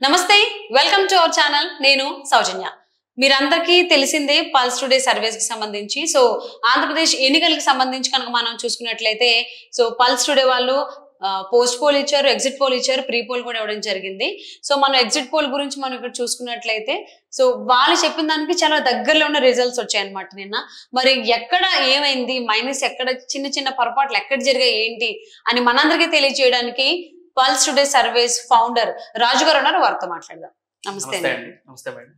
నమస్తే welcome to our channel నేను సౌజన్య మీరందరికీ తెలిసిందే పల్స్ టుడే సర్వేస్ కి సంబంధించి సో ఆంధ్రప్రదేశ్ ఎన్నికలకు సంబంధించి కనుక మనం చూసుకున్నట్లయితే సో పల్స్ టుడే వాళ్ళు పోస్ట్ పోల్ ఇచ్చారు ఎగ్జిట్ పోల్ ఇచ్చారు ప్రీ పోల్ కూడా ఇవ్వడం జరిగింది సో మనం ఎగ్జిట్ పోల్ గురించి మనం ఇక్కడ చూసుకున్నట్లయితే సో వాళ్ళు చెప్పిన దానికి చాలా దగ్గరలో ఉన్న రిజల్ట్స్ వచ్చాయి అన్నమాట నిన్న మరి ఎక్కడ ఏమైంది మైనస్ ఎక్కడ చిన్న చిన్న పొరపాట్లు ఎక్కడ జరిగాయి ఏంటి అని మనందరికీ తెలియజేయడానికి పల్స్ టుడే సర్వేస్ ఫౌండర్ రాజు గారు ఉన్నారు వారితో మాట్లాడదాం నమస్తే నమస్తే మేడం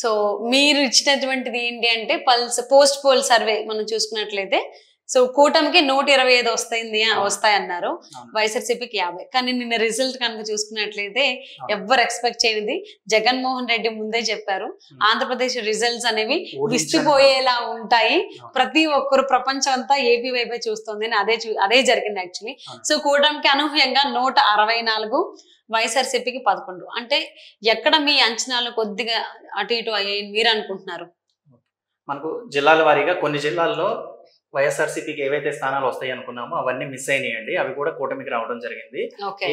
సో మీరు ఇచ్చినటువంటిది ఏంటి అంటే పల్స్ పోస్ట్ పోల్ సర్వే మనం చూసుకున్నట్లయితే సో కూటమికి 125 వస్తాయన్నారు వైఎస్ఆర్సీపీకి 50 కానీ నిన్న రిజల్ట్ కనుక చూసుకున్నట్లయితే ఎవ్వరు ఎక్స్పెక్ట్ చేయనిది జగన్మోహన్ రెడ్డి ముందే చెప్పారు ఆంధ్రప్రదేశ్ రిజల్ట్స్ అనేవి విస్తుపోయేలా ఉంటాయి ప్రతి ఒక్కరు ప్రపంచం అంతా ఏపీ వైపే చూస్తుంది అని అదే జరిగింది యాక్చువల్లీ సో కూటమికి అనూహ్యంగా 164 వైఎస్ఆర్సీపీకి 11 అంటే ఎక్కడ మీ అంచనాలు కొద్దిగా అటు ఇటు అయ్యాయి మీరు అనుకుంటున్నారు మనకు జిల్లాల వారీగా కొన్ని జిల్లాల్లో వైఎస్ఆర్సీపీకి ఏవైతే స్థానాలు వస్తాయి అనుకున్నామో అవన్నీ మిస్ అయినాయండి అవి కూడా కూటమికి రావడం జరిగింది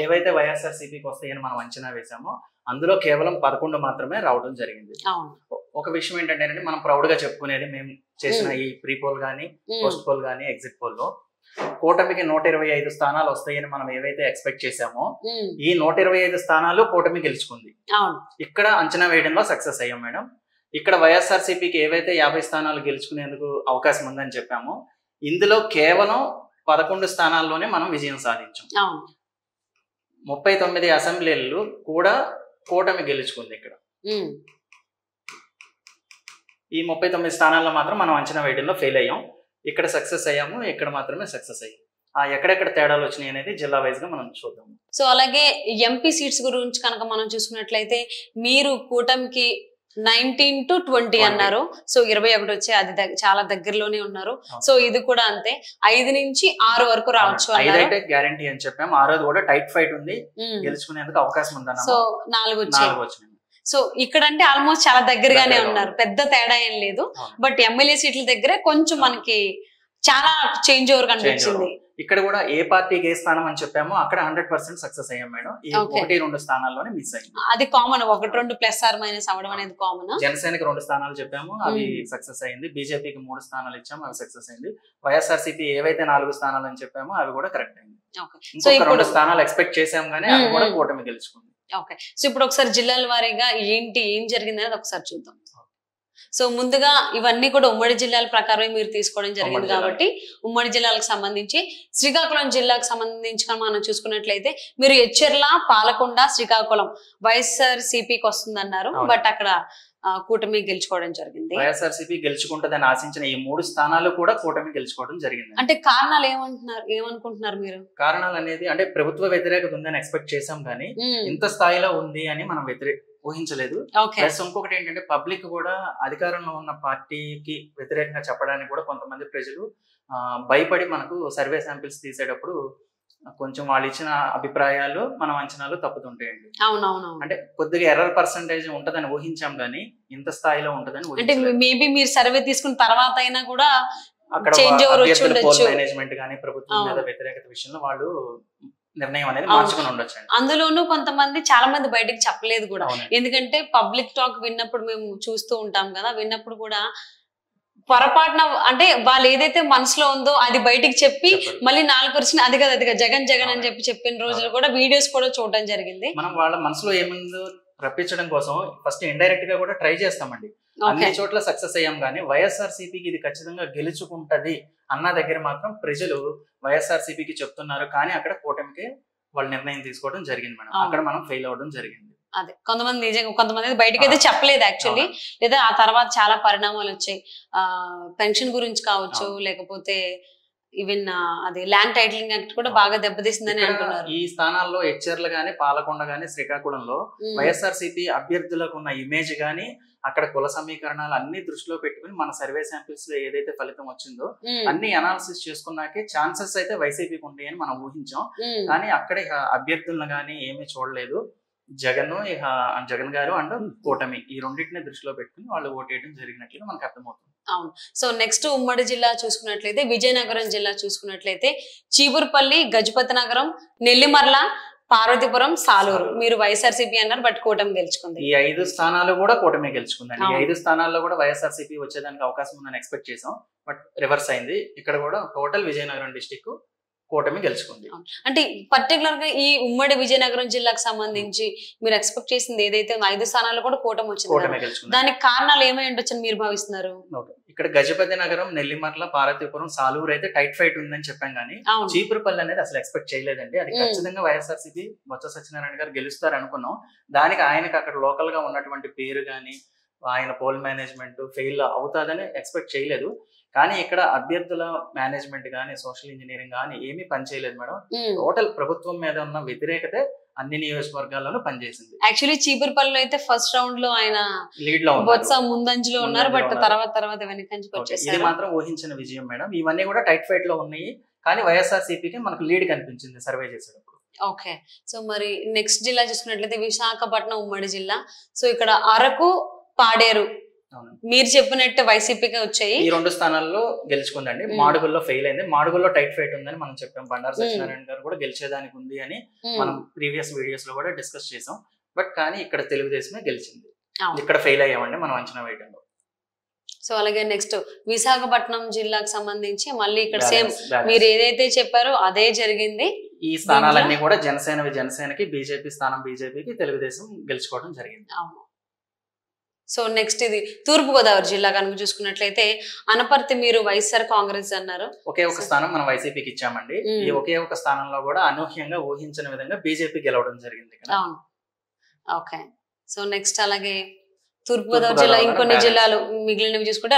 ఏవైతే వైఎస్ఆర్సీపీకి వస్తాయని మనం అంచనా వేసామో అందులో కేవలం 11 మాత్రమే రావడం జరిగింది ఒక విషయం ఏంటంటే మనం ప్రౌడ్ గా చెప్పుకునేది మేము చేసిన ఈ ప్రీ పోల్ గానీ పోస్ట్ పోల్ గానీ ఎగ్జిట్ పోల్ లో కూటమికి 125 స్థానాలు వస్తాయని మనం ఏవైతే ఎక్స్పెక్ట్ చేసామో ఈ 125 స్థానాలు కూటమి గెలుచుకుంది ఇక్కడ అంచనా వేయడంలో సక్సెస్ అయ్యాం మేడం ఇక్కడ వైఎస్ఆర్సీపీకి ఏవైతే 50 స్థానాలు గెలుచుకునేందుకు అవకాశం ఉందని చెప్పామో ఇందులో కేవలం 11 స్థానాల్లోనే మనం విజయం సాధించాం 39 అసెంబ్లీలు కూడా కూటమి గెలుచుకుంది ఇక్కడ ఈ 39 స్థానాల్లో మాత్రం మనం అంచనా వేయడంలో ఫెయిల్ అయ్యాం ఇక్కడ సక్సెస్ అయ్యాము ఇక్కడ మాత్రమే సక్సెస్ అయ్యాం ఎక్కడెక్కడ తేడాలు వచ్చినాయి అనేది జిల్లా వైజ్ గా మనం చూద్దాం సో అలాగే ఎంపీ సీట్స్ గురించి కనుక మనం చూసుకున్నట్లయితే మీరు కూటమికి 19 to 20 అన్నారు సో 21 వచ్చే అది చాలా దగ్గరలోనే ఉన్నారు సో ఇది కూడా అంతే 5 నుంచి 6 వరకు రావచ్చు అన్నారు గ్యారంటీ అని చెప్పాము 6ది కూడా టైట్ ఫైట్ ఉంది గెలుచుకునేందుకు అవకాశం ఉందన్న సో 4 వచ్చాయి సో ఇక్కడ అంటే ఆల్మోస్ట్ చాలా దగ్గరగానే ఉన్నారు పెద్ద తేడా ఏం లేదు బట్ ఎమ్మెల్యే సీట్ల దగ్గరే కొంచెం మనకి చాలా చేంజ్ ఓవర్ కనిపించింది ఇక్కడ కూడా ఏ పార్టీకి ఏ స్థానం అని చెప్పామో అక్కడ 100% సక్సెస్ అయ్యాం మేడం ఈ 1-2 స్థానాల్లోనే మిస్ అయ్యింది అది కామన్ 1-2 ప్లస్ ఆర్ మైనస్ అవడం అనేది కామన్ జనసేనకి 2 స్థానాలు చెప్పాము అవి సక్సెస్ అయింది బీజేపీకి 3 స్థానాలు ఇచ్చాము అవి సక్సెస్ అయింది వైఎస్ఆర్సీపీ ఏవైతే 4 స్థానాలు అని చెప్పామో అవి కూడా కరెక్ట్ అయింది సో 2 స్థానాలు ఎక్స్పెక్ట్ చేసాం కానీ అవి కూడా కూటమి గెలుచుకుంది ఓకే సో ఇప్పుడు ఒకసారి జిల్లాల వారీగా ఏం జరిగింది అనేది ఒకసారి చూద్దాం సో ముందుగా ఇవన్నీ కూడా ఉమ్మడి జిల్లాల ప్రకారమే మీరు తీసుకోవడం జరిగింది కాబట్టి ఉమ్మడి జిల్లాలకు సంబంధించి శ్రీకాకుళం జిల్లాకు సంబంధించి మనం చూసుకున్నట్లయితే మీరు ఎచ్చెర్ల పాలకొండ శ్రీకాకుళం వైఎస్ఆర్సీపీకి వస్తుందన్నారు బట్ అక్కడ కూటమి గెలుచుకోవడం జరిగింది వైఎస్ఆర్సీపీ గెలుచుకుంటుందని ఆశించిన ఈ 3 స్థానాలు కూడా కూటమి గెలుచుకోవడం జరిగింది అంటే కారణాలు ఏమనుకుంటున్నారు మీరు కారణాలు అనేది అంటే ప్రభుత్వ వ్యతిరేకత ఉందని ఎక్స్పెక్ట్ చేసాం కానీ ఇంత స్థాయిలో ఉంది అని మనం ఊహించలేదు ప్లస్ ఇంకొకటి ఏంటంటే పబ్లిక్ కూడా అధికారంలో ఉన్న పార్టీకి వ్యతిరేకంగా చెప్పడానికి కూడా కొంతమంది ప్రజలు భయపడి మనకు సర్వే శాంపిల్స్ తీసేటప్పుడు కొంచెం వాళ్ళు ఇచ్చిన అభిప్రాయాలు మనం అంచనాలు తప్పుతుంటాయండి అంటే కొద్దిగా ఎర్రర్ పర్సంటేజ్ ఉంటదని ఊహించాం కానీ ఇంత స్థాయిలో ఉంటదని అంటే మేబీ మీరు సర్వే తీసుకున్న తర్వాత అయినా కూడా అక్కడ మేనేజ్మెంట్ కానీ ప్రభుత్వం మీద వ్యతిరేకత విషయంలో వాళ్ళు నిర్ణయం అనేది మార్చుకుని ఉండొచ్చు అందులోనూ కొంతమంది చాలా మంది బయటకు చెప్పలేదు కూడా ఎందుకంటే పబ్లిక్ టాక్ విన్నప్పుడు మేము చూస్తూ ఉంటాం కదా విన్నప్పుడు కూడా పొరపాటున అంటే వాళ్ళు ఏదైతే మనసులో ఉందో అది బయటికి చెప్పి మళ్ళీ 4% అది కదా జగన్ అని చెప్పిన రోజులు కూడా వీడియోస్ కూడా చూడడం జరిగింది మనం వాళ్ళ మనసులో ఏముందో రప్పించడం కోసం ఫస్ట్ ఇండైరెక్ట్ గా కూడా ట్రై చేస్తామండి అన్ని చోట్ల సక్సెస్ అయ్యాం కానీ వైఎస్ఆర్సీపీకి ఇది ఖచ్చితంగా గెలుచుకుంటది అన్న దగ్గర మాత్రం ప్రజలు వైఎస్ఆర్సీపీకి చెప్తున్నారు కానీ అక్కడ కూటమికి వాళ్ళు నిర్ణయం తీసుకోవడం జరిగింది మేడం అక్కడ మనం ఫెయిల్ అవ్వడం జరిగింది అదే కొంతమంది బయటకి అయితే చెప్పలేదు యాక్చువల్లీ లేదా ఆ తర్వాత చాలా పరిణామాలు వచ్చాయి పెన్షన్ గురించి కావచ్చు లేకపోతే ఈవెన్ అది ల్యాండ్ టైటిలింగ్ యాక్ట్ కూడా బాగా దెబ్బతీసిందని అంటున్నారు ఈ స్థానాల్లో ఎచ్చెర్లు గానీ పాలకొండ గానీ శ్రీకాకుళంలో వైఎస్ఆర్సీపీ అభ్యర్థులకు ఉన్న ఇమేజ్ గానీ అక్కడ కుల సమీకరణాలు అన్ని దృష్టిలో పెట్టుకుని మన సర్వే శాంపిల్స్ లో ఏదైతే ఫలితం వచ్చిందో అన్ని అనాలిసిస్ చేసుకున్నాకే ఛాన్సెస్ అయితే వైసీపీకి ఉంటాయని మనం ఊహించాం కానీ అక్కడే అభ్యర్థులను గానీ ఏమీ చూడలేదు జగన్ గారు అండ్ కూటమి ఈ రెండింటిని దృష్టిలో పెట్టుకుని వాళ్ళు ఓటేయడం జరిగినట్లుగా మనకు అర్థమవుతుంది అవును సో నెక్స్ట్ ఉమ్మడి జిల్లా చూసుకున్నట్లయితే విజయనగరం జిల్లా చూసుకున్నట్లయితే చీపురుపల్లి గజపతి నగరం నెల్లిమర్ల పార్వతీపురం, సాలూరు మీరు వైఎస్ఆర్సీపీ అన్నారు, బట్ కూటమి గెలుచుకుంది. ఈ 5 స్థానాలు కూడా కూటమి గెలుచుకుందండి. ఈ 5 స్థానాల్లో కూడా వైఎస్ఆర్సీపీ వచ్చేదానికి అవకాశం ఉందని ఎక్స్పెక్ట్ చేసాం, బట్ రివర్స్ అయింది. ఇక్కడ కూడా టోటల్ విజయనగరం డిస్టిక్ కూటమి గెలుచుకుంది. అంటే పర్టికులర్ గా ఈ ఉమ్మడి విజయనగరం జిల్లాకు సంబంధించి మీరు ఎక్స్పెక్ట్ చేసింది ఏదైతే 5 స్థానాల్లో కూడా కూటమి వచ్చింది, దానికి కారణాలు ఏమై ఉండొచ్చని మీరు భావిస్తున్నారు? ఇక్కడ గజపతి నగరం, నెల్లిమర్ల, పార్వతీపురం, సాలూరు అయితే టైట్ ఫైట్ ఉందని చెప్పాం కానీ చీపురుపల్లి అనేది అసలు ఎక్స్పెక్ట్ చేయలేదండి. అది ఖచ్చితంగా వైఎస్ఆర్సీపీ బొత్స సత్యనారాయణ గారు గెలుస్తారు అనుకున్నాం. దానికి ఆయనకి అక్కడ లోకల్ గా ఉన్నటువంటి పేరు గాని ఆయన పోల్ మేనేజ్మెంట్ ఫెయిల్ అవుతాదని ఎక్స్పెక్ట్ చేయలేదు. కానీ ఇక్కడ అభ్యర్థుల మేనేజ్మెంట్ గానీ సోషల్ ఇంజనీరింగ్ గానీ ఏమీ పనిచేయలేదు మేడం. టోటల్ ప్రభుత్వం మీద ఉన్న వ్యతిరేకత అన్ని నియోజకవర్గాల్లోనూ పనిచేసింది. యాక్చువల్లీ చీపురుపల్లిలో అయితే ఫస్ట్ రౌండ్ లో ఆయన లీడ్ లో బొత్స ముందంజలో ఉన్నారు, బట్ తర్వాత వెనకంజకి వచ్చేసారు. ఇది మాత్రం ఊహించిన విజయం మేడం. ఇవన్నీ కూడా టైట్ ఫైట్ లో ఉన్నాయి, కానీ వైఎస్ఆర్సీపీకి మనకు లీడ్ కనిపించింది సర్వే చేసేటప్పుడు. ఓకే, సో మరి నెక్స్ట్ జిల్లా చూసుకున్నట్లయితే విశాఖపట్నం ఉమ్మడి జిల్లా. సో ఇక్కడ అరకు, పాడేరు మీరు చెప్పినట్టు వైసీపీకి వచ్చాయి. ఈ 2 స్థానాల్లో గెలుచుకుందండి. మాడుగుల్లో ఫెయిల్ అయింది. మాడుగుల్లో టైట్ ఫైట్ ఉందని మనం చెప్పాం. బండారు సత్యనారాయణ గారు కూడా గెలిచేదానికి ఉంది అని మనం ప్రీవియస్ వీడియోస్ లో కూడా డిస్కస్ చేసాం. బట్ కానీ ఇక్కడ తెలుగుదేశమే గెలిచింది. ఇక్కడ ఫెయిల్ అయ్యామండి మనం అంచనా వేయడంలో. సో అలాగే నెక్స్ట్ విశాఖపట్నం జిల్లాకు సంబంధించి మళ్ళీ ఇక్కడ సేమ్ మీరు ఏదైతే చెప్పారో అదే జరిగింది. ఈ స్థానాలన్నీ కూడా జనసేనకి, బీజేపీ స్థానం బీజేపీకి, తెలుగుదేశం గెలుచుకోవడం జరిగింది. సో నెక్స్ట్ ఇది తూర్పు గోదావరి జిల్లా కనుక చూసుకున్నట్లయితే అనపర్తి మీరు వైఎస్ఆర్ కాంగ్రెస్ అన్నారు. ఒకే ఒక స్థానం మనం వైసీపీకి ఇచ్చామండి. ఈ ఒకే ఒక స్థానంలో కూడా అనూహ్యంగా ఊహించిన విధంగా బీజేపీ గెలవడం జరిగింది. ఓకే, సో నెక్స్ట్ అలాగే తూర్పు గోదావరి జిల్లా ఇంకొన్ని జిల్లాలు మిగిలినవి చూసుకుంటే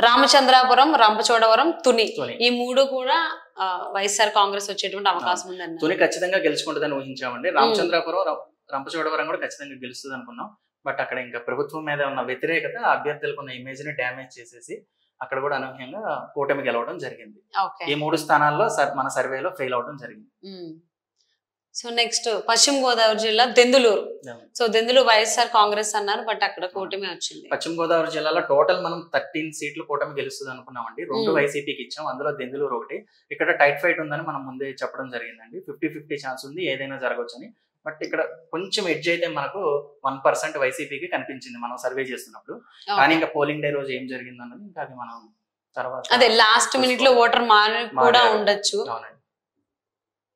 రామచంద్రాపురం, రంపచోడవరం, తుని ఈ 3 కూడా వైఎస్ఆర్ కాంగ్రెస్ వచ్చేటువంటి అవకాశం ఉందండి. తుని ఖచ్చితంగా గెలుచుకుంటుందని ఊహించామండి. రామచంద్రాపురం, రంపచోడవరం కూడా ఖచ్చితంగా గెలుస్తుంది అనుకున్నాం. బట్ అక్కడ ఇంకా ప్రభుత్వం మీద ఉన్న వ్యతిరేకత అభ్యర్థులకు ఉన్న ఇమేజ్ ని డ్యామేజ్ చేసేసి అక్కడ కూడా అనూహ్యంగా కూటమి గెలవడం జరిగింది. ఈ 3 స్థానాల్లో మన సర్వేలో ఫెయిల్ అవడం జరిగింది. సో నెక్స్ట్ పశ్చిమ గోదావరి జిల్లా దెందులూరు. సో దెందులూరు వైఎస్ఆర్ కాంగ్రెస్ అన్నారు, బట్ అక్కడ కూటమి వచ్చింది. పశ్చిమ గోదావరి జిల్లాలో టోటల్ మనం 13 సీట్లు కూటమి గెలుస్తుంది అనుకున్నామండి. 2 వైసీపీకి ఇచ్చాం, అందులో దెందులూరు ఒకటి. ఇక్కడ టైట్ ఫైట్ ఉందని మనం ముందే చెప్పడం జరిగిందండి. 50-50 ఛాన్స్ ఉంది, ఏదైనా జరగవచ్చని. బట్ ఇక్కడ కొంచెం ఎడ్జ్ అయితే మనకు 1% వైసీపీకి కనిపించింది మనం సర్వే చేస్తున్నప్పుడు. కానీ ఇంకా పోలింగ్ డే రోజు ఏం జరిగింది అన్నది ఇంకా అది మనం తర్వాత అదే లాస్ట్ మినిట్ లో ఓటర్ మారి కూడా ఉండొచ్చు.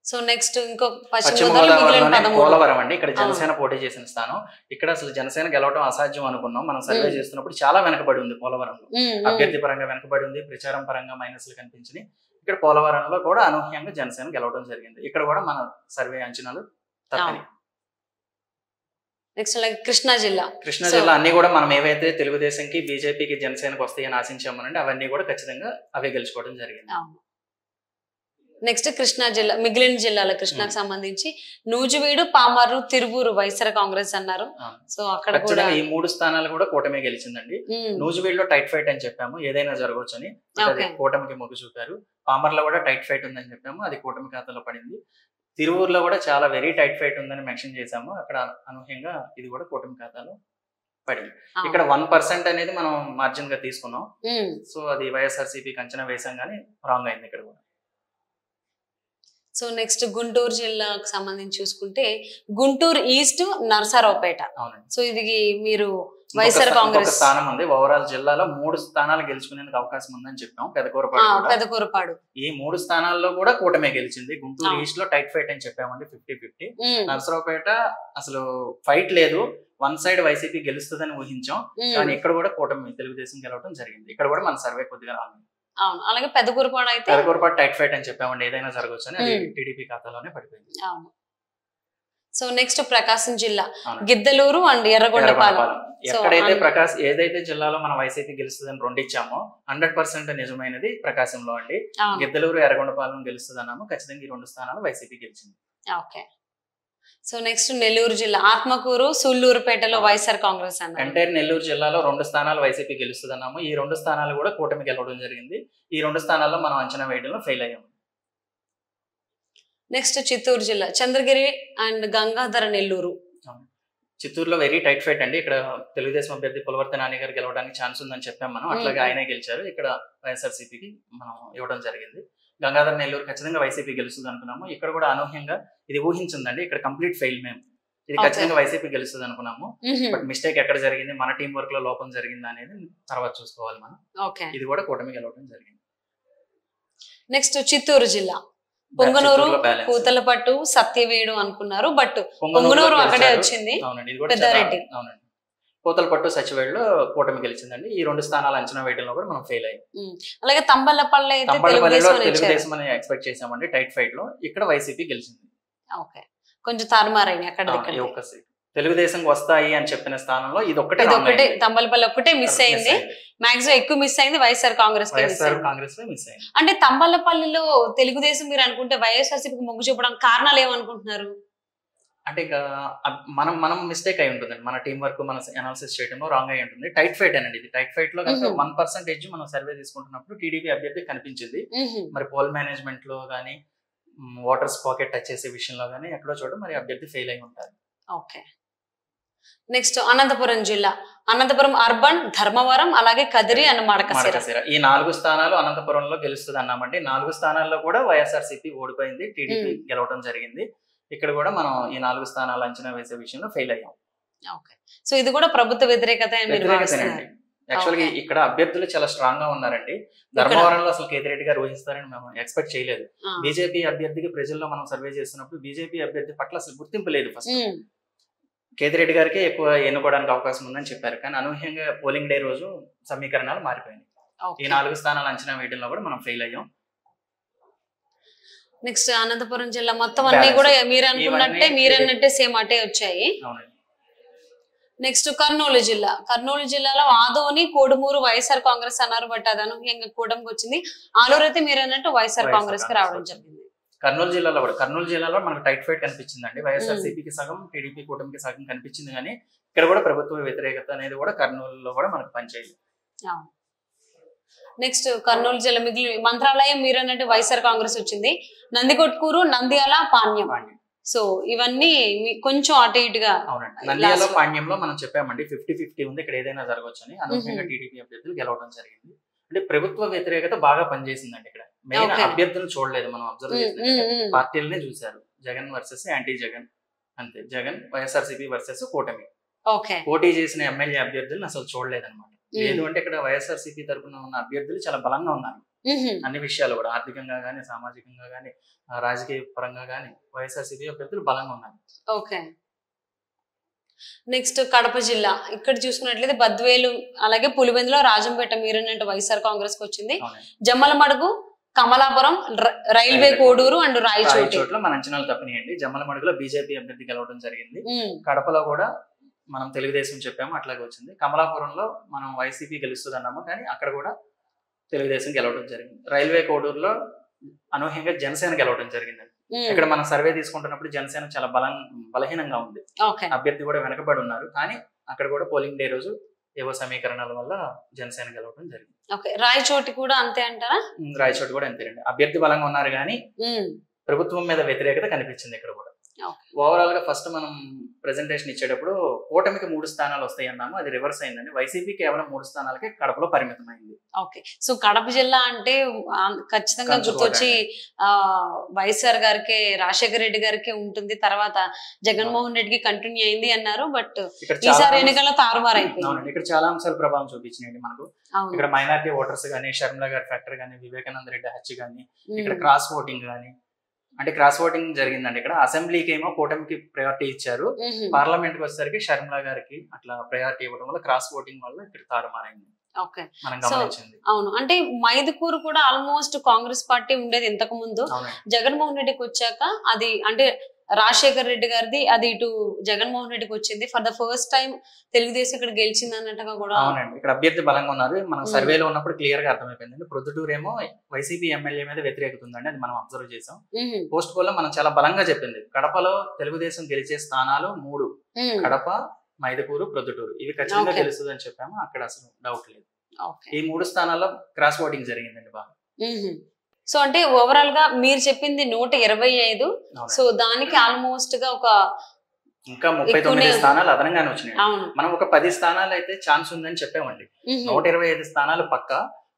సో నెక్స్ట్ ఇంకో పశ్చిమ గోదావరి పోలవరం అండి. ఇక్కడ జనసేన పోటీ చేసిన స్థానం. ఇక్కడ అసలు జనసేన గెలవడం అసాధ్యం అనుకున్నాం. మనం సర్వే చేస్తున్నప్పుడు చాలా వెనకబడి ఉంది పోలవరంలో. అభ్యర్థి పరంగా వెనకబడి ఉంది, ప్రచారం పరంగా మైనస్లు కనిపించినాయి. ఇక్కడ పోలవరంలో కూడా అనూహ్యంగా జనసేన గెలవడం జరిగింది. ఇక్కడ కూడా మన సర్వే అంచనాలు తప్పని. నెక్స్ట్ కృష్ణా జిల్లా అన్ని కూడా మనం ఏవైతే తెలుగుదేశంకి, బీజేపీకి, జనసేనకి వస్తాయని ఆశించామనండి అవన్నీ కూడా ఖచ్చితంగా అవే గెలుచుకోవడం జరిగింది. నెక్స్ట్ కృష్ణా జిల్లా మిగిలిన జిల్లాల కృష్ణాకు సంబంధించి నూజివీడు, పామర్రు, తిరువూరు వైఎస్ఆర్ కాంగ్రెస్ అన్నారు. సో అక్కడ కూడా ఈ 3 స్థానాలు కూడా కూటమి గెలిచిందండి. నూజివీడులో టైట్ ఫైట్ అని చెప్పాము, ఏదైనా జరగవచ్చు అని. కూటమికి మొగ్గు చూపారు. పామర్లో కూడా టైట్ ఫైట్ ఉందని చెప్పాము, అది కూటమి ఖాతాలో పడింది. తిరువూరులో కూడా చాలా వెరీ టైట్ ఫైట్ ఉందని మెన్షన్ చేశాము, అక్కడ అనూహ్యంగా ఇది కూడా కూటమి ఖాతాలో పడింది. ఇక్కడ 1% అనేది మనం మార్జిన్ గా తీసుకున్నాం. సో అది వైఎస్ఆర్సీపీకి అంచనా వేసాం కానీ రాంగ్ అయింది ఇక్కడ కూడా. సో నెక్స్ట్ గుంటూరు జిల్లాకు సంబంధించి చూసుకుంటే గుంటూరు ఈస్ట్, నరసరావుపేట. సో ఇది మీరు వైఎస్ఆర్ కాంగ్రెస్ స్థానం ఉంది. ఓవరాల్ జిల్లాలో 3 స్థానాలు గెలుచుకునేందుకు అవకాశం ఉందని చెప్పాం. పెదకూరపాడు ఈ 3 స్థానాల్లో కూడా కూటమే గెలిచింది. గుంటూరు ఈస్ట్ లో టైట్ ఫైట్ అని చెప్పామండి, 50-50. నరసరావుపేట అసలు ఫైట్ లేదు, 1 సైడ్ వైసీపీ గెలుస్తుందని ఊహించాం. కానీ ఇక్కడ కూడా కూటమి తెలుగుదేశం గెలవడం జరిగింది. ఇక్కడ కూడా మన సర్వే కొద్దిగా రాంగ్. అవును, అలాగే పెదకూరపాడు అయితే పెదకూరపాడు టైట్ ఫైట్ అని చెప్పామండి, ఏదైనా జరగవచ్చు అని. అది టీడీపీ ఖాతాలోనే పడిపోయింది. అవును. సో నెక్స్ట్ ప్రకాశం జిల్లా గిద్దలూరు అండ్ ఎర్రగొండపాలెం. ఎక్కడైతే ఏదైతే జిల్లాలో మనం వైసీపీ గెలుస్తుందని 2 ఇచ్చామో 100% నిజమైనది ప్రకాశంలో అండి. గిద్దలూరు, ఎర్రగొండపాలెం గెలుస్తుంది అన్నాము. ఖచ్చితంగా ఈ 2 స్థానాలు వైసీపీ గెలిచింది. ఓకే. సో నెక్స్ట్ నెల్లూరు జిల్లా ఆత్మకూరు, సూళ్లూరుపేటలో వైఎస్ఆర్ కాంగ్రెస్ అన్నారు. ఎంటైర్ నెల్లూరు జిల్లాలో 2 స్థానాలు వైసీపీ గెలుస్తుంది అన్నాము. ఈ 2 స్థానాలు కూడా కూటమి గెలవడం జరిగింది. ఈ 2 స్థానాల్లో మనం అంచనా వేయడంలో ఫెయిల్ అయ్యాము. నెక్స్ట్ చిత్తూరు జిల్లా చంద్రగిరి అండ్ గంగాధర నెల్లూరు. చిత్తూరులో వెరీ టైట్ ఫైట్ అండి. ఇక్కడ తెలుగుదేశం అభ్యర్థి పులవర్తి నాని గారు గెలవడానికి ఛాన్స్ ఉందని చెప్పాం మనం. అట్లాగే ఆయనే గెలిచారు. ఇక్కడ వైఎస్ఆర్సీపీకి మనం ఇవ్వడం జరిగింది. గంగాధర్ నెల్లూరు ఖచ్చితంగా వైసీపీ గెలుస్తుంది అనుకున్నాము. ఇక్కడ కూడా అనూహ్యంగా ఇది ఊహించిందండి, ఇక్కడ కంప్లీట్ ఫెయిల్ మేము. ఇది ఖచ్చితంగా వైసీపీ గెలుస్తుంది అనుకున్నాము. బట్ మిస్టేక్ ఎక్కడ జరిగింది, మన టీం వర్క్ లో లోపం జరిగింది అనేది తర్వాత చూసుకోవాలి మనం. ఇది కూడా కూటమి గెలవడం జరిగింది. నెక్స్ట్ చిత్తూరు జిల్లా పొంగనూరు, పూతలపట్టు, సత్యవేడు అనుకున్నారు, బట్ పొంగనూరు అక్కడే వచ్చింది. అవునండి, ఇది కూడా పెద్దారెడ్డి. అవునండి, పూతలపట్టు, సచివేడులో కూటమి గెలిచిందండి. ఈ 2 స్థానాలు అంచనా వేయడంలో కూడా మనం ఫెయిల్ అయ్యాం. అలాగే తంబలపల్లి అయితే తెలుగుదేశం అని ఎక్స్పెక్ట్ చేసామండి టైట్ ఫైట్ లో. ఇక్కడ వైసీపీ గెలిచింది. ఓకే, కొంచెం తారుమారైంది అక్కడ. తెలుగుదేశం వస్తాయి అని చెప్పిన స్థానంలో ఇది ఒక్కటే, తంబలపల్లి ఒక్కటే మిస్ అయింది. మాక్సిమం ఎక్కువ మిస్ అయింది వైఎస్ఆర్ కాంగ్రెస్ మిస్ అయింది. అంటే తంబలపల్లిలో తెలుగుదేశం మీరు అనుకుంటే వైఎస్ఆర్సీపీకి మొగ్గు చూపడానికి కారణాలు ఏమనుకుంటున్నారు? అంటే ఇక మనం మిస్టేక్ అయి ఉంటుంది, మన టీం వర్క్ మన అనాలిసిస్ చేయడంలో రాంగ్ అయి ఉంటుంది. టైట్ ఫైట్ అనేది ఇది. టైట్ ఫైట్ లో 1% మనం సర్వే తీసుకుంటున్నప్పుడు టీడీపీ అభ్యర్థి కనిపించింది. మరి పోల్ మేనేజ్మెంట్ లో గానీ, ఓటర్స్ పాకెట్ టచ్ చేసే విషయంలో గానీ ఎక్కడో చోట మరి అభ్యర్థి ఫెయిల్ అయి ఉంటారు. ఓకే, నెక్స్ట్ అనంతపురం జిల్లా, అనంతపురం అర్బన్, ధర్మవరం, అలాగే కదిరి అండ్ మడకశిర. ఈ 4 స్థానాలు అనంతపురంలో గెలుస్తుంది అన్నామండి. 4 స్థానాల్లో కూడా వైఎస్ఆర్సీపీ ఓడిపోయింది, టీడీపీ గెలవడం జరిగింది. ఇక్కడ కూడా మనం ఈ 4 స్థానాలు అంచనా వేసే విషయంలో ఫెయిల్ అయ్యాం. ఓకే, సో ఇది కూడా ప్రభుత్వ వ్యతిరేకత. యాక్చువల్గా ఇక్కడ అభ్యర్థులు చాలా స్ట్రాంగ్ గా ఉన్నారండి. ధర్మవరంలో అసలు కేతిరెడ్డి గారు ఊహిస్తారని మేము ఎక్స్పెక్ట్ చేయలేదు. బీజేపీ అభ్యర్థికి ప్రజల్లో మనం సర్వే చేస్తున్నప్పుడు బీజేపీ అభ్యర్థి పట్ల అసలు గుర్తింపు లేదు. ఫస్ట్ కేతిరెడ్డి గారికి ఎక్కువ ఎన్నుకోవడానికి అవకాశం ఉందని చెప్పారు, కానీ అనూహ్యంగా పోలింగ్ డే రోజు సమీకరణాలు మారిపోయినాయి. ఈ 4 స్థానాలు అంచనా వేయడంలో కూడా మనం ఫెయిల్ అయ్యాం. నెక్స్ట్ అనంతపురం జిల్లా మొత్తం అన్ని కూడా మీరన్నట్టే సేమ్ అటే వచ్చాయి. నెక్స్ట్ కర్నూలు జిల్లా, కర్నూలు జిల్లాలో ఆదోని, కోడుమూరు వైఎస్ఆర్ కాంగ్రెస్ అన్నారు, బట్ అది అనూహ్యంగా కూటమికి వచ్చింది. ఆలూరు అయితే మీరు అన్నట్టు వైఎస్ఆర్ కాంగ్రెస్ కి రావడం జరిగింది. కర్నూలు జిల్లాలో మనకు టైట్ ఫైట్ కనిపించిందండి. వైఎస్ఆర్సీపీకి సగం, టీడీపీ కూటమికి సగం కనిపించింది, కానీ ఇక్కడ కూడా ప్రభుత్వ వ్యతిరేకత అనేది కూడా కర్నూలులో కూడా మనకు పనిచేయదు. నెక్స్ట్ కర్నూలు జిల్లా మిగిలిన మంత్రాలయం మీరు అన్నట్టు వైఎస్ఆర్ కాంగ్రెస్ వచ్చింది. నందికొట్కూరు, నంద్యాల, పాణ్యం. సో ఇవన్నీ కొంచెం అటు ఇటుగా. నంద్యాల, పాణ్యంలో మనం చెప్పామండి 50-50 ఉంది, ఇక్కడ ఏదైనా జరగవచ్చు అని. అనూహ్యంగా టీడీపీ అభ్యర్థులు గెలవడం జరిగింది. అంటే ప్రభుత్వ వ్యతిరేకత బాగా పనిచేసిందండి. ఇక్కడ మెయిన్ అభ్యర్థులను చూడలేదు, మనం అబ్జర్వ్ చేసిన పార్టీలనే చూశారు. జగన్ వర్సెస్ యాంటీ జగన్, అంతే. జగన్, వైఎస్ఆర్సీపీ వర్సెస్ కూటమి. పోటీ చేసిన ఎమ్మెల్యే అభ్యర్థులను అసలు చూడలేదన్నమాట. లేదు అంటే ఇక్కడ వైఎస్ఆర్సీపీ తరఫున ఉన్న అభ్యర్థులు చాలా బలంగా ఉన్నారు అన్ని విషయాలు కూడా, ఆర్థికంగా గానీ, సామాజికంగా గానీ, రాజకీయ పరంగా గానీ వైఎస్ఆర్సీపీ అభ్యర్థులు బలంగా ఉన్నారు. ఓకే, నెక్స్ట్ కడప జిల్లా, ఇక్కడ చూసుకున్నట్లయితే బద్వేలు, అలాగే పులివెందులో, రాజంపేట మీరన్నట్టు వైఎస్ఆర్ కాంగ్రెస్ కి వచ్చింది. జమ్మలమడుగు, కమలాపురం, రైల్వే కోడూరు అండ్ రాయచోట్ల మన అంచనాలు తప్పినాయండి. జమ్మలమడుగులో బీజేపీ అభ్యర్థి గెలవడం జరిగింది. కడపలో కూడా మనం తెలుగుదేశం చెప్పాము, అట్లాగే వచ్చింది. కమలాపురంలో మనం వైసీపీ గెలుస్తుంది అన్నాము, కానీ అక్కడ కూడా తెలుగుదేశం గెలవడం జరిగింది. రైల్వే కోడూరులో అనూహ్యంగా జనసేన గెలవడం జరిగింది. ఇక్కడ మనం సర్వే తీసుకుంటున్నప్పుడు జనసేన చాలా బలహీనంగా ఉంది, అభ్యర్థి కూడా వెనకబడి ఉన్నారు, కానీ అక్కడ కూడా పోలింగ్ డే రోజు ఏవో సమీకరణాల వల్ల జనసేన గెలవడం జరిగింది. రాయచోటి కూడా అంతే అంటారా? రాయచోటి కూడా అంతేనండి, అభ్యర్థి బలంగా ఉన్నారు కానీ ప్రభుత్వం మీద వ్యతిరేకత కనిపించింది ఇక్కడ కూడా. ఓవరాల్ గా ఫస్ట్ మనం ప్రెజెంటేషన్ ఇచ్చేటప్పుడు కూటమికి 3 స్థానాలు వస్తాయి అన్నాము, అది రివర్స్ అయిందండి. వైసీపీ కేవలం 3 స్థానాలకే కడపలో పరిమితమైంది. ఓకే, సో కడప జిల్లా అంటే ఖచ్చితంగా గుర్తొచ్చి వైఎస్ఆర్ గారికి, రాజశేఖర రెడ్డి గారికి ఉంటుంది, తర్వాత జగన్మోహన్ రెడ్డికి కంటిన్యూ అయింది అన్నారు, బట్ ఈసారి ఎన్నికల్లో తారుమారైంది. ఇక్కడ చాలా అంశాలు ప్రభావం చూపించినాయండి మనకు. ఇక్కడ మైనారిటీ ఓటర్స్ గానీ, షర్మిల గారి ఫ్యాక్టర్ గానీ, వివేకానంద రెడ్డి హత్య గానీ, ఇక్కడ క్రాస్ ఓటింగ్ గానీ, అంటే క్రాస్ ఓటింగ్ జరిగిందండి. ఇక్కడ అసెంబ్లీకి ఏమో కూటమికి ప్రయారిటీ ఇచ్చారు, పార్లమెంట్ కి వచ్చేసరికి షర్మిల గారికి అట్లా ప్రయారిటీ ఇవ్వడం వల్ల క్రాస్ ఓటింగ్ వల్ల ఇక్కడ తారుమారైంది. అవును, అంటే మైదుకూరు కూడా ఆల్మోస్ట్ కాంగ్రెస్ పార్టీ ఉండేది ఇంతకు ముందు. జగన్మోహన్ రెడ్డికి వచ్చాక అది అంటే రాజశేఖర్ రెడ్డి గారిది అది ఇటు జగన్మోహన్ రెడ్డికి వచ్చింది. For the first time Telugu Desam ఇక్కడ గెలిచింది అన్నట్టుగా కూడా. అవునండి, ఇక్కడ అభ్యర్థి బలంగా ఉన్నారు. మనం సర్వేలో ఉన్నప్పుడు క్లియర్ గా అర్థమైపోయింది. ప్రొద్దుటూరు ఏమో వైసీపీ ఎమ్మెల్యే మీద వ్యతిరేకత ఉందండి, అది మనం అబ్జర్వ్ చేసాం. పోస్ట్ పోల్ లో మనం చాలా బలంగా చెప్పింది. కడపలో తెలుగుదేశం గెలిచే స్థానాలు 3, కడప, మైదుకూరు, ప్రొద్దుటూరు, ఇవి ఖచ్చితంగా గెలుస్తుంది అని చెప్పాము. అక్కడ అసలు డౌట్ లేదు. ఈ 3 స్థానాల్లో క్రాస్ ఓటింగ్ జరిగిందండి బాగా. సో అంటే ఓవరాల్ గా మీరు చెప్పింది 125, సో దానికి ఆల్మోస్ట్ గా ఒక ఇంకా 39 స్థానాలు అదనంగానే వచ్చినాయి. మనం ఒక 10 స్థానాలు అయితే ఛాన్స్ ఉందని చెప్పామండి. 125 స్థానాలు పక్క.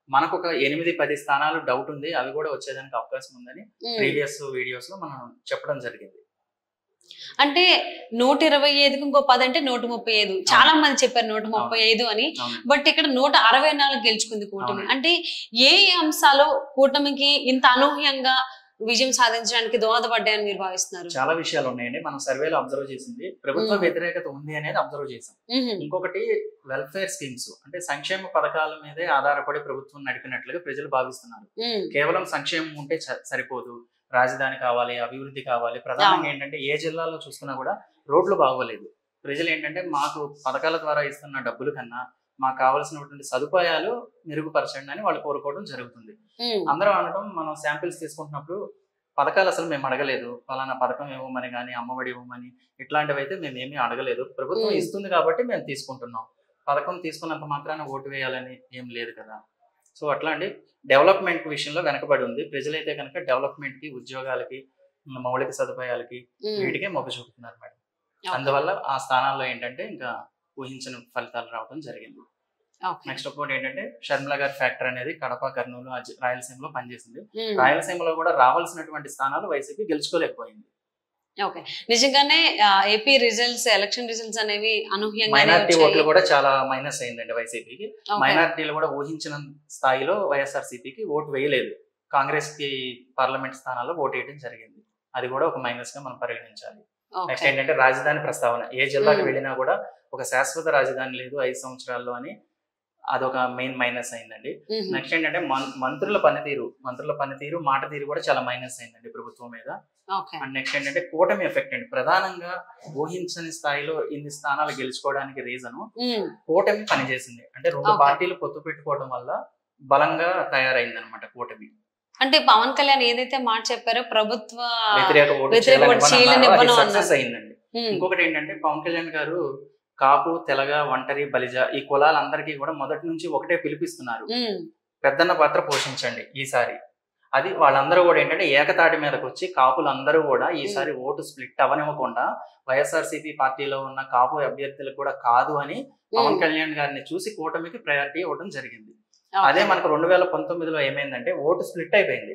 మనకు ఒక 8-10 స్థానాలు డౌట్ ఉంది, అవి కూడా వచ్చేదానికి అవకాశం ఉందని ప్రీవియస్ వీడియోస్ లో మనం చెప్పడం జరిగింది. అంటే 125కి ఇంకో 10 అంటే 135. చాలా మంది చెప్పారు 135 అని. బట్ ఇక్కడ 164 గెలుచుకుంది కూటమి. అంటే ఏ అంశాలు కూటమికి ఇంత అనూహ్యంగా విజయం సాధించడానికి దోహదపడ్డాయని మీరు భావిస్తున్నారు? చాలా విషయాలు ఉన్నాయండి. మనం సర్వేలో అబ్జర్వ్ చేసింది ప్రభుత్వ వ్యతిరేకత ఉంది అనేది అబ్జర్వ్ చేసాం. ఇంకొకటి వెల్ఫేర్ స్కీమ్స్, అంటే సంక్షేమ పథకాల మీదే ఆధారపడి ప్రభుత్వం నడిపినట్లుగా ప్రజలు భావిస్తున్నారు. కేవలం సంక్షేమం ఉంటే సరిపోదు, రాజధాని కావాలి, అభివృద్ధి కావాలి. ప్రధానంగా ఏంటంటే ఏ జిల్లాలో చూసుకున్నా కూడా రోడ్లు బాగోలేదు. ప్రజలు ఏంటంటే మాకు పథకాల ద్వారా ఇస్తున్న డబ్బుల కన్నా మాకు కావాల్సినటువంటి సదుపాయాలు మెరుగుపరచండి అని వాళ్ళు కోరుకోవడం జరుగుతుంది. అందరూ అనడం, మనం శాంపిల్స్ తీసుకుంటున్నప్పుడు పథకాలు అసలు మేము అడగలేదు, ఫలానా పథకం ఇవ్వమని కానీ అమ్మఒడి ఇవ్వమని ఇట్లాంటివి అయితే మేము ఏమీ అడగలేదు, ప్రభుత్వం ఇస్తుంది కాబట్టి మేము తీసుకుంటున్నాం, పథకం తీసుకున్నంత మాత్రాన ఓటు వేయాలని ఏం లేదు కదా. సో అట్లాంటి డెవలప్మెంట్ విషయంలో వెనకబడి ఉంది. ప్రజలైతే కనుక డెవలప్మెంట్ కి, ఉద్యోగాలకి, మౌలిక సదుపాయాలకి వీటికే మొగ్గు చూపుతున్నారు మేడం. అందువల్ల ఆ స్థానాల్లో ఏంటంటే ఇంకా ఊహించిన ఫలితాలు రావడం జరిగింది. నెక్స్ట్ ఇంకోటి ఏంటంటే షర్మిల గారి ఫ్యాక్టర్ అనేది కడప, కర్నూలు, రాయలసీమలో పనిచేసింది. రాయలసీమలో కూడా రావాల్సినటువంటి స్థానాలు వైసీపీ గెలుచుకోలేకపోయింది. ఓకే, నిజంగానే ఏపీ రిజల్ట్స్, ఎలక్షన్ రిజల్ట్స్ అనేవి అనూహ్యంగా మైనారిటీ ఓట్లు కూడా చాలా మైనస్ అయిందండి వైసీపీకి. మైనారిటీలు కూడా ఊహించిన స్థాయిలో వైఎస్ఆర్సీపీకి ఓటు వేయలేదు. కాంగ్రెస్ కి పార్లమెంట్ స్థానాల్లో ఓటు వేయడం జరిగింది. అది కూడా ఒక మైనస్ గా మనం పరిగణించాలి. నెక్స్ట్ ఏంటంటే రాజధాని ప్రస్తావన. ఏ జిల్లాకి వెళ్ళినా కూడా ఒక శాశ్వత రాజధాని లేదు 5 సంవత్సరాల్లో అని, అదొక మెయిన్ మైనస్ అయిందండి. నెక్స్ట్ ఏంటంటే మంత్రుల పనితీరు, మాట తీరు కూడా చాలా మైనస్ అయిందండి ప్రభుత్వం మీద. అండ్ నెక్స్ట్ ఏంటంటే కూటమి ఎఫెక్ట్ అండి. ప్రధానంగా ఊహించని స్థాయిలో ఇన్ని స్థానాలు గెలుచుకోవడానికి రీజన్ కూటమి పనిచేసింది. అంటే 2 పార్టీలు పొత్తు పెట్టుకోవడం వల్ల బలంగా తయారైంది అనమాట కూటమి. అంటే పవన్ కళ్యాణ్ ఏదైతే మాట చెప్పారో ప్రభుత్వ వ్యతిరేక ఓటు సక్సెస్ అయిందండి. ఇంకొకటి ఏంటంటే పవన్ కళ్యాణ్ గారు కాపు, తెలగ, ఒంటరి, బలిజ ఈ కులాలందరికీ కూడా మొదటి నుంచి ఒకటే పిలిపిస్తున్నారు, పెద్దన్న పాత్ర పోషించండి ఈసారి. అది వాళ్ళందరూ కూడా ఏంటంటే ఏకతాటి మీదకి వచ్చి కాపులందరూ కూడా ఈసారి ఓటు స్ప్లిట్ అవనివ్వకుండా వైఎస్ఆర్సీపీ పార్టీలో ఉన్న కాపు అభ్యర్థులకు కూడా కాదు అని పవన్ కళ్యాణ్ గారిని చూసి కూటమికి ప్రయారిటీ ఇవ్వడం జరిగింది. అదే మనకు 2019లో ఏమైందంటే ఓటు స్ప్లిట్ అయిపోయింది.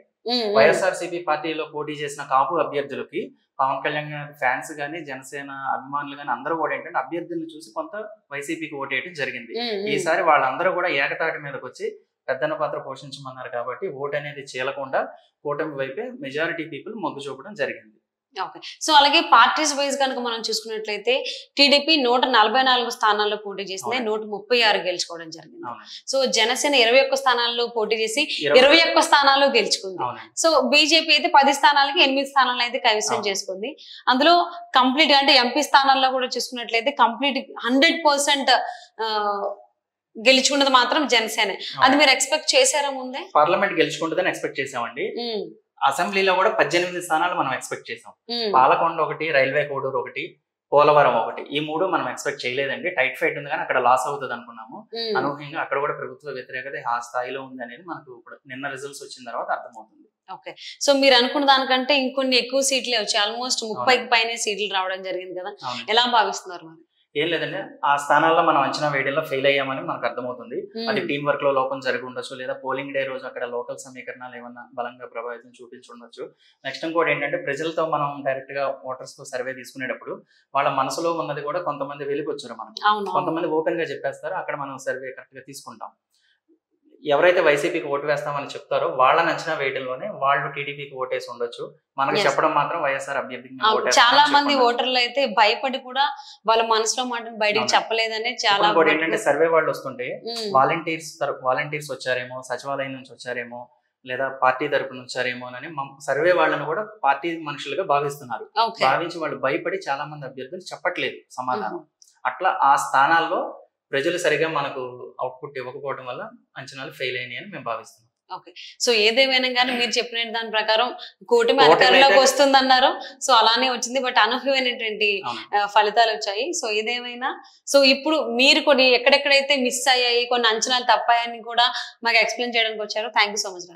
వైఎస్ఆర్సీపీ పార్టీలో పోటీ చేసిన కాపు అభ్యర్థులకి పవన్ కళ్యాణ్ గారి ఫ్యాన్స్ గానీ, జనసేన అభిమానులు గానీ అందరూ కూడా ఏంటంటే అభ్యర్థులను చూసి కొంత వైసీపీకి ఓటేయడం జరిగింది. ఈసారి వాళ్ళందరూ కూడా ఏకతాటి మీదకి వచ్చి పెద్దన్న పాత్ర పోషించమన్నారు కాబట్టి ఓటు అనేది చీలకుండా కూటమి వైపే మెజారిటీ పీపుల్ మొగ్గు చూపడం జరిగింది. ఓకే, సో అలాగే పార్టీస్ వైజ్ కనుక మనం చూసుకున్నట్లయితే టీడీపీ 144 స్థానాల్లో పోటీ చేసింది, 136 గెలుచుకోవడం జరిగింది. సో జనసేన 21 స్థానాల్లో పోటీ చేసి 21 స్థానాల్లో గెలుచుకుంది. సో బీజేపీ అయితే 10 స్థానాలకి 8 స్థానాలను అయితే కైవసం చేసుకుంది. అందులో కంప్లీట్ అంటే ఎంపీ స్థానాల్లో కూడా చూసుకున్నట్లయితే కంప్లీట్ 100% గెలుచుకున్నది మాత్రం జనసేన. అది మీరు ఎక్స్పెక్ట్ చేశారా ముందే? పార్లమెంట్ గెలుచుకుంటుందని ఎక్స్పెక్ట్ చేసామండి. అసెంబ్లీలో కూడా 18 స్థానాలు మనం ఎక్స్పెక్ట్ చేసాం. పాలకొండ 1, రైల్వే కోడూరు 1, పోలవరం 1, ఈ 3 మనం ఎక్స్పెక్ట్ చేయలేదండి. టైట్ ఫైట్ ఉంది కానీ అక్కడ లాస్ అవుతుంది అనుకున్నాము. అనూహ్యంగా అక్కడ కూడా ప్రభుత్వ వ్యతిరేకత ఆ స్థాయిలో ఉంది అనేది మనకు నిన్న రిజల్ట్స్ వచ్చిన తర్వాత అర్థమవుతుంది. ఓకే, సో మీరు అనుకున్న దానికంటే ఇంకొన్ని ఎక్కువ సీట్లే వచ్చాయి. ఆల్మోస్ట్ 30కి పైనే సీట్లు రావడం జరిగింది కదా, ఎలా భావిస్తున్నారు మరి? ఏం లేదండి, ఆ స్థానాల్లో మనం అంచనా వేయడంలో ఫెయిల్ అయ్యామని మనకు అర్థమవుతుంది. అది టీం వర్క్ లో లోపం జరిగి ఉండొచ్చు, లేదా పోలింగ్ డే రోజు అక్కడ లోకల్ సమీకరణాలు ఏమన్నా బలంగా ప్రభావితం చూపించి ఉండొచ్చు. నెక్స్ట్ ఇంకోటి ఏంటంటే ప్రజలతో మనం డైరెక్ట్ గా ఓటర్స్ తో సర్వే తీసుకునేటప్పుడు వాళ్ళ మనసులో ఉన్నది కూడా కొంతమంది వెలికొచ్చారు, మనకు కొంతమంది ఓపెన్ గా చెప్పేస్తారు, అక్కడ మనం సర్వే కరెక్ట్ గా తీసుకుంటాం. ఎవరైతే వైసీపీకి ఓటు వేస్తామని చెప్తారో వాళ్ళని అంచనా వేయడంలోనే వాళ్ళు టీడీపీకి ఓటేసి ఉండొచ్చు, మనకి చెప్పడం మాత్రం వైఎస్ఆర్ అభ్యర్థికి. చాలా మంది ఓటర్లు అయితే భయపడి కూడా వాళ్ళ మనసులో మాటను బయటకు చెప్పలేదని చాలా. ఏంటంటే సర్వే వాళ్ళు వస్తుంటే వాలంటీర్స్ వచ్చారేమో, సచివాలయం నుంచి వచ్చారేమో, లేదా పార్టీ తరపున వచ్చారేమో అని సర్వే వాళ్ళని కూడా పార్టీ మనుషులుగా భావిస్తున్నారు. భావించి వాళ్ళు భయపడి చాలా మంది అభ్యర్థులు చెప్పట్లేదు సమాధానం. అట్లా ఆ స్థానాల్లో ప్రజలు సరిగా మనకు అవుట్పుట్ ఇవ్వకపోవడం వల్ల అంచనాలు ఫెయిల్ అయినాయి అని మేము భావిస్తున్నాం. ఓకే, సో ఏదేమైనా కానీ మీరు చెప్పిన దాని ప్రకారం కూటమి అధికారంలోకి వస్తుందన్నారు. సో అలానే వచ్చింది, బట్ అనూహ్యమైనటువంటి ఫలితాలు వచ్చాయి. సో ఏదేమైనా సో ఇప్పుడు మీరు కొన్ని ఎక్కడెక్కడైతే మిస్ అయ్యాయి, కొన్ని అంచనాలు తప్పాయని కూడా మాకు ఎక్స్ప్లెయిన్ చేయడానికి వచ్చారు. Thank you so much.